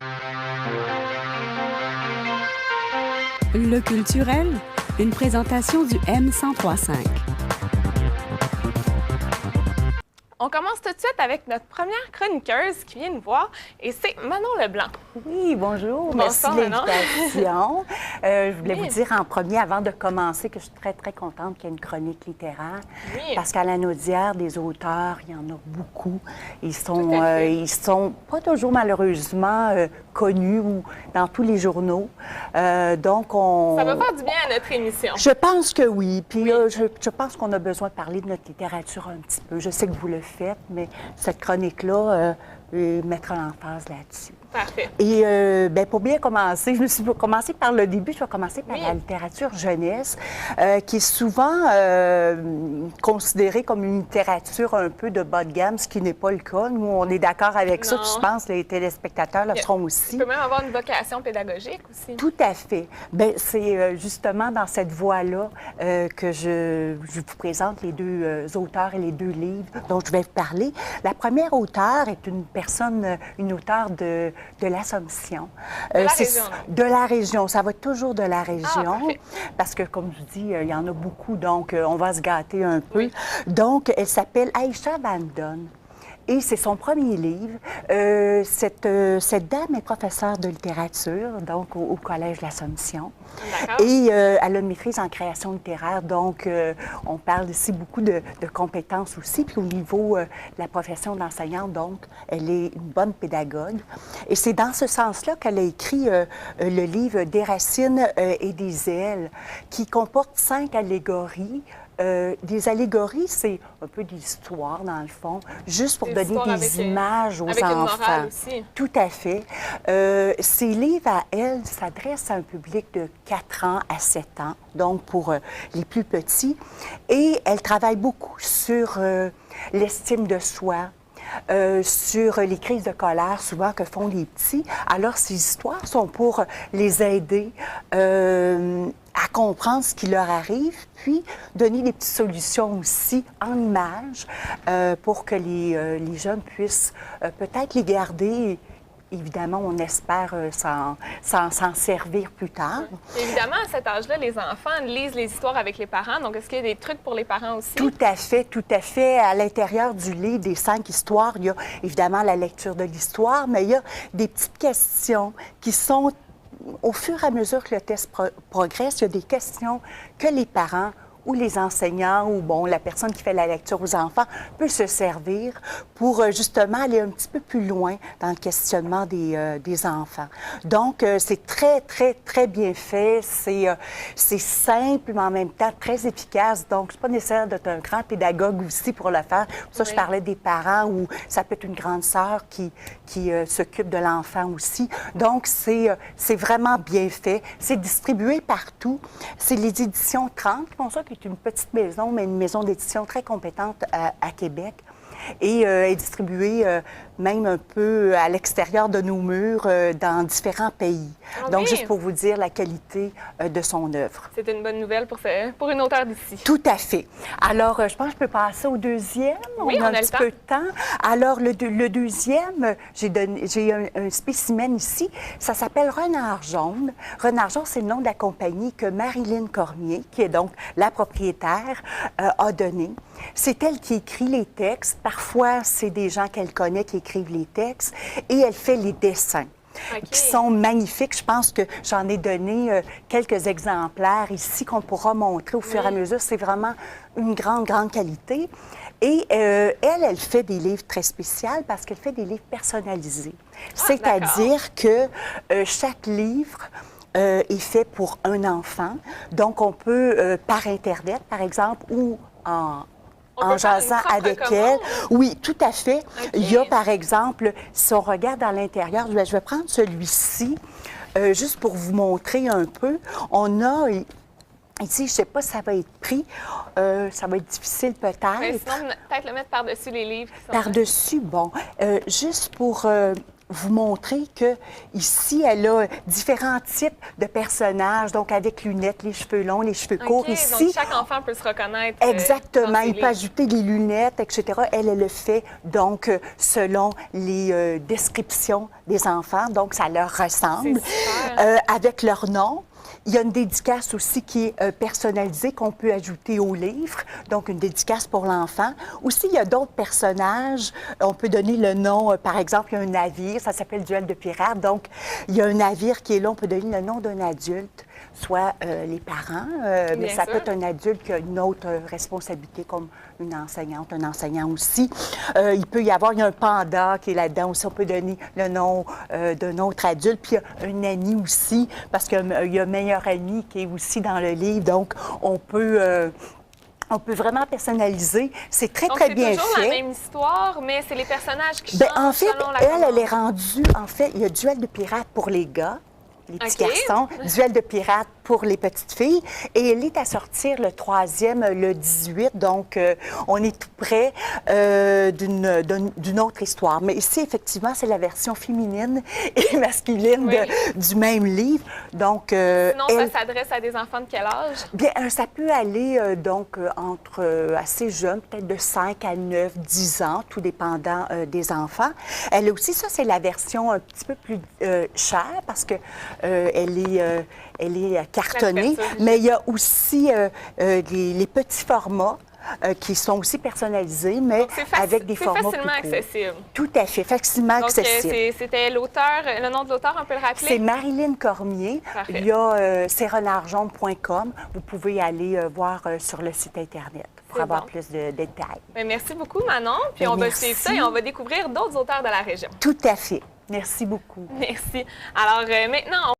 Le culturel, une présentation du M1035. On commence tout de suite avec notre première chroniqueuse qui vient nous voir, et c'est Manon Leblanc. Oui, bonjour. Bonsoir, merci de Manon. l'invitation. Je voulais Oui. vous dire en premier, avant de commencer, que je suis très, très contente qu'il y ait une chronique littéraire. Oui. Parce qu'à la Naudière, des auteurs, il y en a beaucoup. Ils Tout à fait. ils sont pas toujours, malheureusement, connus ou dans tous les journaux. Donc, on... Ça va faire du bien à notre émission. Je pense que oui. Puis Oui. je pense qu'on a besoin de parler de notre littérature un petit peu. Je sais que vous le faites, mais cette chronique-là mettra l'emphase là-dessus. Parfait. Et bien, pour bien commencer, je me suis commencé par le début, je vais commencer par Oui. la littérature jeunesse, qui est souvent considérée comme une littérature un peu de bas de gamme, ce qui n'est pas le cas. Nous, on est d'accord avec ça, Non. puis je pense que les téléspectateurs le seront aussi. Tu peux même avoir une vocation pédagogique aussi. Tout à fait. Bien, c'est justement dans cette voie-là que je vous présente les deux auteurs et les deux livres dont je vais vous parler. La première auteure est une personne, une auteure de l'Assomption. De la C'est- région, donc. De la région. Ça va être toujours de la région. parfait. Parce que, comme je dis, il y en a beaucoup, donc on va se gâter un peu. Oui. Donc, elle s'appelle Aïcha Van Donne. Et c'est son premier livre. Cette dame est professeure de littérature, donc au Collège de l'Assomption. D'accord. Et elle a une maîtrise en création littéraire, donc on parle ici beaucoup de compétences aussi. Puis au niveau de la profession d'enseignante, donc, elle est une bonne pédagogue. Et c'est dans ce sens-là qu'elle a écrit le livre Des racines et des ailes, qui comporte 5 allégories. Des allégories, c'est un peu des histoires, dans le fond, juste pour Des donner histoires des avec, images aux avec une enfants. morale aussi. Tout à fait. Ces livres, à elle, s'adressent à un public de 4 ans à 7 ans, donc pour les plus petits. Et elle travaille beaucoup sur l'estime de soi, sur les crises de colère souvent que font les petits. Alors, ces histoires sont pour les aider à comprendre ce qui leur arrive, puis donner des petites solutions aussi en images pour que les jeunes puissent peut-être les garder. Évidemment, on espère s'en servir plus tard. Évidemment, à cet âge-là, les enfants lisent les histoires avec les parents. Donc, est-ce qu'il y a des trucs pour les parents aussi? Tout à fait, tout à fait. À l'intérieur du livre des 5 histoires, il y a évidemment la lecture de l'histoire, mais il y a des petites questions qui sont, au fur et à mesure que le test progresse, il y a des questions que les parents ou les enseignants ou, bon, la personne qui fait la lecture aux enfants peut se servir pour justement aller un petit peu plus loin dans le questionnement des enfants. Donc, c'est très, très, très bien fait. C'est simple, mais en même temps très efficace. Donc, c'est pas nécessaire d'être un grand pédagogue aussi pour le faire. Pour ça, Oui. je parlais des parents ou ça peut être une grande sœur qui s'occupe de l'enfant aussi. Donc, c'est vraiment bien fait. C'est distribué partout. C'est les éditions 30 qui font ça, qui est une petite maison, mais une maison d'édition très compétente à Québec. Et est distribuée même un peu à l'extérieur de nos murs dans différents pays. Ah Donc, oui? juste pour vous dire la qualité de son œuvre. C'est une bonne nouvelle pour une auteure d'ici. Tout à fait. Alors, je pense que je peux passer au deuxième. Oui, on a on un a le petit temps. peu de temps. Alors, le deuxième, j'ai un spécimen ici. Ça s'appelle Renard jaune. Renard jaune, c'est le nom de la compagnie que Marilyn Cormier, qui est donc la propriétaire, a donné. C'est elle qui écrit les textes. Parfois, c'est des gens qu'elle connaît qui écrivent les textes. Et elle fait les dessins. OK. Qui sont magnifiques. Je pense que j'en ai donné quelques exemplaires ici qu'on pourra montrer au fur et à mesure. C'est vraiment une grande, grande qualité. Et elle fait des livres très spéciaux parce qu'elle fait des livres personnalisés. C'est-à-dire que chaque livre est fait pour un enfant. Donc, on peut, par Internet, par exemple, ou en peut faire une jasant propre avec commande? elle. Oui, tout à fait. OK. Il y a, par exemple, si on regarde à l'intérieur, je vais prendre celui-ci, juste pour vous montrer un peu. On a ici, je ne sais pas si ça va être pris, ça va être difficile Mais peut-être. sinon, peut-être le mettre par-dessus les livres qui sont Par-dessus, bon, juste pour vous montrer que ici, elle a différents types de personnages, donc avec lunettes, les cheveux longs, les cheveux courts. Ici, donc chaque enfant peut se reconnaître. Exactement. Dans ses Il peut livres. ajouter les lunettes, etc. Elle le fait, donc, selon les descriptions des enfants. Donc, ça leur ressemble. C'est super. Avec leur nom. Il y a une dédicace aussi qui est personnalisée qu'on peut ajouter au livre, donc une dédicace pour l'enfant. Aussi, il y a d'autres personnages. On peut donner le nom, par exemple, il y a un navire, ça s'appelle Duel de pirates. Donc, il y a un navire qui est là, on peut donner le nom d'un adulte, soit les parents, mais ça peut être un adulte qui a une autre responsabilité, comme une enseignante, un enseignant aussi. Il peut y avoir, il y a un panda qui est là-dedans aussi, on peut donner le nom d'un autre adulte. Puis il y a un ami aussi, parce qu'il y a un meilleur ami qui est aussi dans le livre, donc on peut vraiment personnaliser. C'est très, très bien fait. C'est toujours la même histoire, mais c'est les personnages qui Bien, changent en fait, selon la elle commande. est rendue, en fait, il y a Duel de pirates pour les gars, les petits OK. garçons, Duel de pirates pour les petites filles, et elle est à sortir le 3e, le 18, donc on est tout près d'une autre histoire. Mais ici, effectivement, c'est la version féminine et masculine du même livre. Donc, Sinon, ça s'adresse à des enfants de quel âge? Bien, ça peut aller entre assez jeunes, peut-être de 5 à 9, 10 ans, tout dépendant des enfants. Elle a aussi, ça, c'est la version un petit peu plus chère parce que elle est cartonnée, mais il y a aussi les petits formats qui sont aussi personnalisés, mais avec des formats plus facilement courts. accessible. Tout à fait, facilement accessible. C'était l'auteur, le nom de l'auteur, on peut le rappeler? C'est Marilyn Cormier. Parfait. Il y a crenardjaune.com. Vous pouvez aller voir sur le site Internet pour avoir plus de détails. Bien, merci beaucoup, Manon. Puis on va suivre ça et on va découvrir d'autres auteurs de la région. Tout à fait. Merci beaucoup. Merci. Alors maintenant,